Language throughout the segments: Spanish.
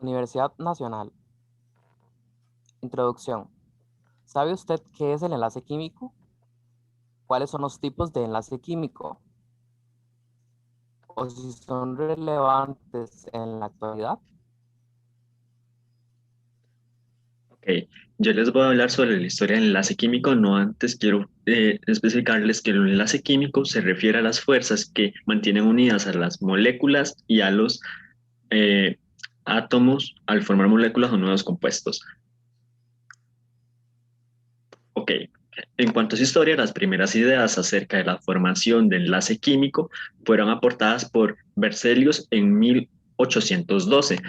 Universidad Nacional. Introducción. ¿Sabe usted qué es el enlace químico? ¿Cuáles son los tipos de enlace químico? ¿O si son relevantes en la actualidad? Ok, yo les voy a hablar sobre la historia del enlace químico. No antes quiero especificarles que el enlace químico se refiere a las fuerzas que mantienen unidas a las moléculas y a los eh, átomos al formar moléculas o nuevos compuestos. Ok, en cuanto a su historia, las primeras ideas acerca de la formación del enlace químico fueron aportadas por Berzelius en 1812.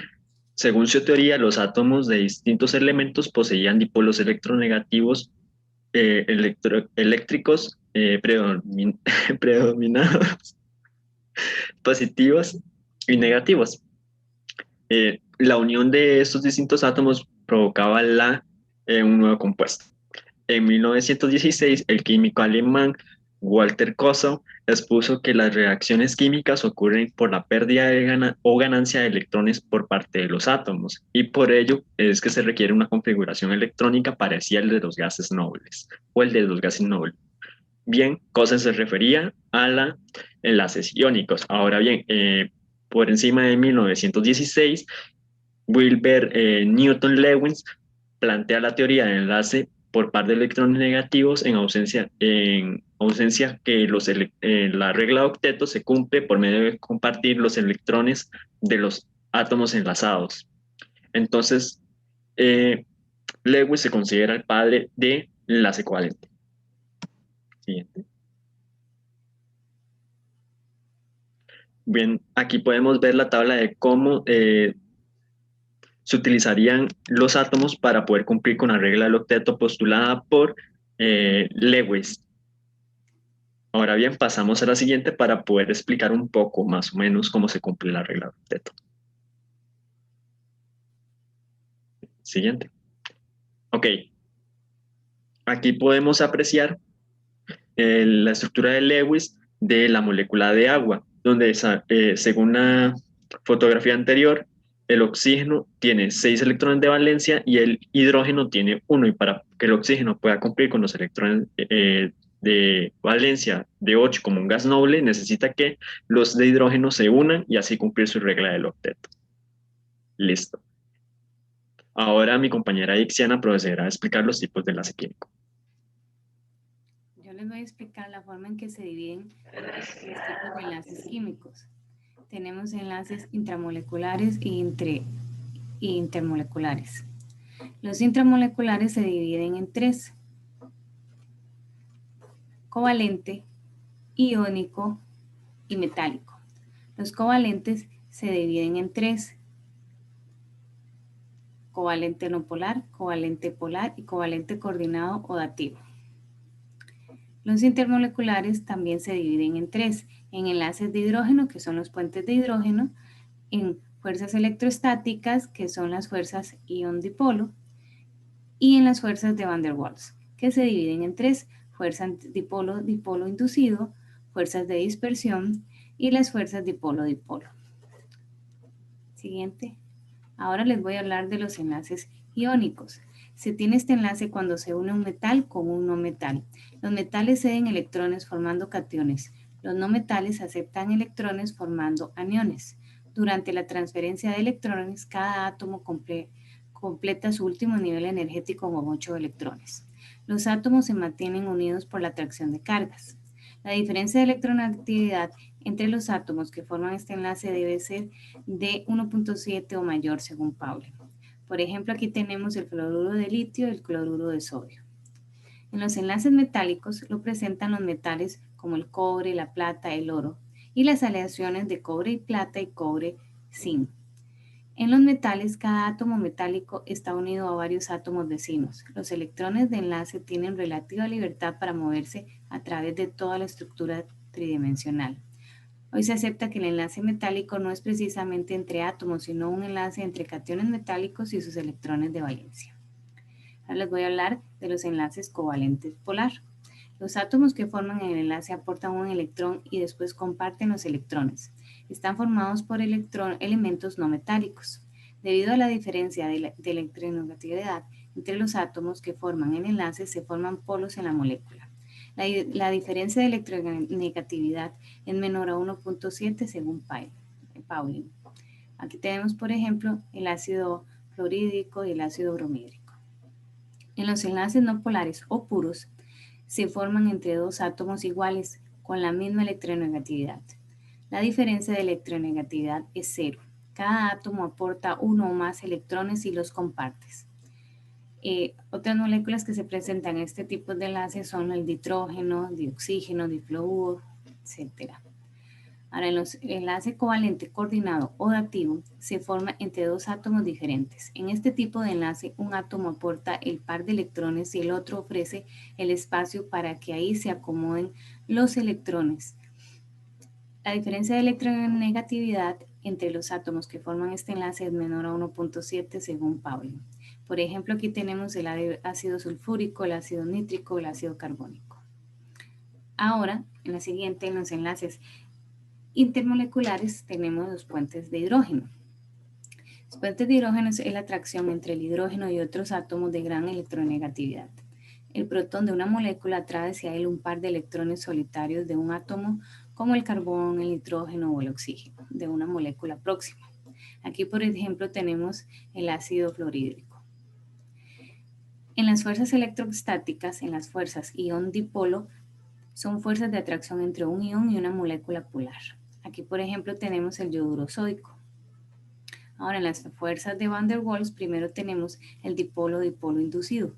Según su teoría, los átomos de distintos elementos poseían dipolos electronegativos eléctricos predominados, positivos y negativos. La unión de estos distintos átomos provocaba un nuevo compuesto. En 1916, el químico alemán Walter Kosow expuso que las reacciones químicas ocurren por la pérdida o ganancia de electrones por parte de los átomos, y por ello es que se requiere una configuración electrónica parecida al de los gases nobles o el de los gases nobles. Bien, Kosow se refería a los enlaces iónicos. Ahora bien, por encima de 1916, Wilbur Newton Lewis plantea la teoría del enlace por par de electrones negativos en ausencia que la regla de octeto se cumple por medio de compartir los electrones de los átomos enlazados. Entonces, eh, Lewis se considera el padre de enlace covalente. Siguiente. Bien, aquí podemos ver la tabla de cómo se utilizarían los átomos para poder cumplir con la regla del octeto postulada por Lewis. Ahora bien, pasamos a la siguiente para poder explicar un poco más o menos cómo se cumple la regla del octeto. Siguiente. Ok, aquí podemos apreciar la estructura de Lewis de la molécula de agua, donde según la fotografía anterior, el oxígeno tiene 6 electrones de valencia y el hidrógeno tiene 1. Y para que el oxígeno pueda cumplir con los electrones de valencia de 8 como un gas noble, necesita que los de hidrógeno se unan y así cumplir su regla del octeto. Listo. Ahora mi compañera Ixiana procederá a explicar los tipos de enlace químico. Yo les voy a explicar la forma en que se dividen los tipos de enlaces químicos. Tenemos enlaces intramoleculares e intermoleculares. Los intramoleculares se dividen en tres: covalente, iónico y metálico. Los covalentes se dividen en tres: covalente no polar, covalente polar y covalente coordinado o dativo. Los intermoleculares también se dividen en tres: en enlaces de hidrógeno, que son los puentes de hidrógeno, en fuerzas electrostáticas, que son las fuerzas ion-dipolo, y en las fuerzas de Van der Waals, que se dividen en tres: fuerza dipolo-dipolo inducido, fuerzas de dispersión y las fuerzas dipolo-dipolo. Siguiente. Ahora les voy a hablar de los enlaces iónicos. Se tiene este enlace cuando se une un metal con un no metal. Los metales ceden electrones formando cationes. Los no metales aceptan electrones formando aniones. Durante la transferencia de electrones, cada átomo completa su último nivel energético con 8 electrones. Los átomos se mantienen unidos por la atracción de cargas. La diferencia de electronegatividad entre los átomos que forman este enlace debe ser de 1.7 o mayor según Pauli. Por ejemplo, aquí tenemos el cloruro de litio y el cloruro de sodio. En los enlaces metálicos lo presentan los metales como el cobre, la plata, el oro y las aleaciones de cobre y plata y cobre-zinc. En los metales, cada átomo metálico está unido a varios átomos vecinos. Los electrones de enlace tienen relativa libertad para moverse a través de toda la estructura tridimensional. Hoy se acepta que el enlace metálico no es precisamente entre átomos, sino un enlace entre cationes metálicos y sus electrones de valencia. Ahora les voy a hablar de los enlaces covalentes polar. Los átomos que forman el enlace aportan un electrón y después comparten los electrones. Están formados por elementos no metálicos. Debido a la diferencia de electronegatividad entre los átomos que forman el enlace, se forman polos en la molécula. La diferencia de electronegatividad es menor a 1.7 según Pauling. Aquí tenemos, por ejemplo, el ácido fluorídrico y el ácido bromídrico. En los enlaces no polares o puros, se forman entre dos átomos iguales con la misma electronegatividad. La diferencia de electronegatividad es cero. Cada átomo aporta uno o más electrones y los compartes. Otras moléculas que se presentan en este tipo de enlaces son el nitrógeno, dioxígeno, difluoruro, etc. Ahora, en los enlaces covalente coordinado o dativo se forma entre dos átomos diferentes. En este tipo de enlace, un átomo aporta el par de electrones y el otro ofrece el espacio para que ahí se acomoden los electrones. La diferencia de electronegatividad entre los átomos que forman este enlace es menor a 1.7 según Pauling. Por ejemplo, aquí tenemos el ácido sulfúrico, el ácido nítrico, el ácido carbónico. Ahora, en la siguiente, en los enlaces intermoleculares, tenemos los puentes de hidrógeno. Los puentes de hidrógeno es la atracción entre el hidrógeno y otros átomos de gran electronegatividad. El protón de una molécula atrae hacia él un par de electrones solitarios de un átomo, como el carbón, el nitrógeno o el oxígeno, de una molécula próxima. Aquí, por ejemplo, tenemos el ácido fluorhídrico. En las fuerzas electrostáticas, en las fuerzas ion-dipolo, son fuerzas de atracción entre un ion y una molécula polar. Aquí, por ejemplo, tenemos el yoduro sódico. Ahora, en las fuerzas de Van der Waals, primero tenemos el dipolo-dipolo inducido.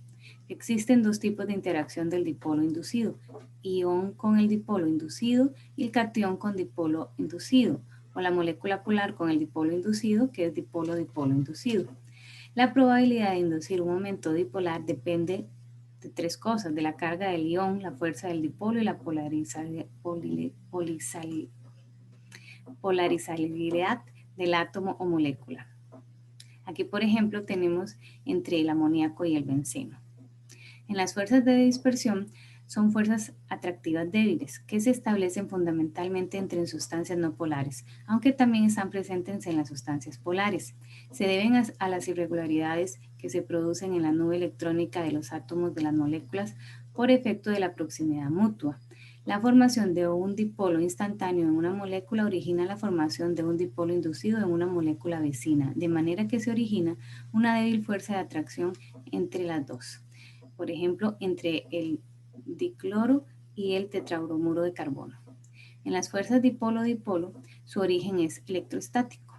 Existen dos tipos de interacción del dipolo inducido, ion con el dipolo inducido y el catión con dipolo inducido, o la molécula polar con el dipolo inducido, que es dipolo-dipolo inducido. La probabilidad de inducir un momento dipolar depende de tres cosas: de la carga del ion, la fuerza del dipolo y la polarizabilidad del átomo o molécula. Aquí, por ejemplo, tenemos entre el amoníaco y el benceno. En las fuerzas de dispersión son fuerzas atractivas débiles que se establecen fundamentalmente entre sustancias no polares, aunque también están presentes en las sustancias polares. Se deben a las irregularidades que se producen en la nube electrónica de los átomos de las moléculas por efecto de la proximidad mutua. La formación de un dipolo instantáneo en una molécula origina la formación de un dipolo inducido en una molécula vecina, de manera que se origina una débil fuerza de atracción entre las dos. Por ejemplo, entre el dicloro y el tetrabromuro de carbono. En las fuerzas dipolo-dipolo, su origen es electrostático.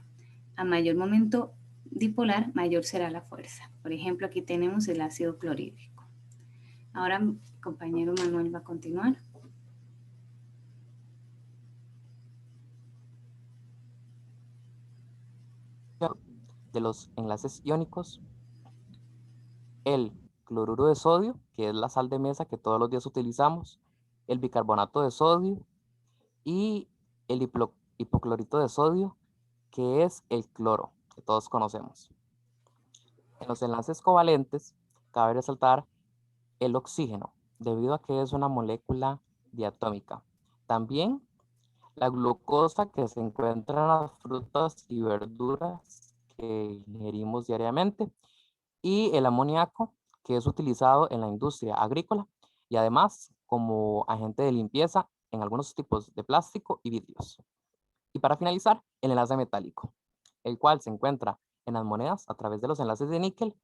A mayor momento dipolar, mayor será la fuerza. Por ejemplo, aquí tenemos el ácido clorhídrico. Ahora mi compañero Manuel va a continuar. De los enlaces iónicos, el cloruro de sodio, que es la sal de mesa que todos los días utilizamos, el bicarbonato de sodio y el hipoclorito de sodio, que es el cloro, que todos conocemos. En los enlaces covalentes, cabe resaltar el oxígeno, debido a que es una molécula diatómica. También la glucosa que se encuentra en las frutas y verduras que ingerimos diariamente, y el amoníaco, que es utilizado en la industria agrícola y además como agente de limpieza en algunos tipos de plástico y vidrios. Y para finalizar, el enlace metálico, el cual se encuentra en las monedas a través de los enlaces de níquel,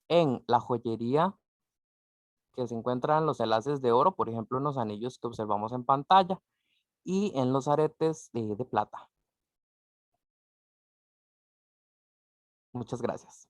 en la joyería, que se encuentran los enlaces de oro, por ejemplo, en los anillos que observamos en pantalla, y en los aretes de plata. Muchas gracias.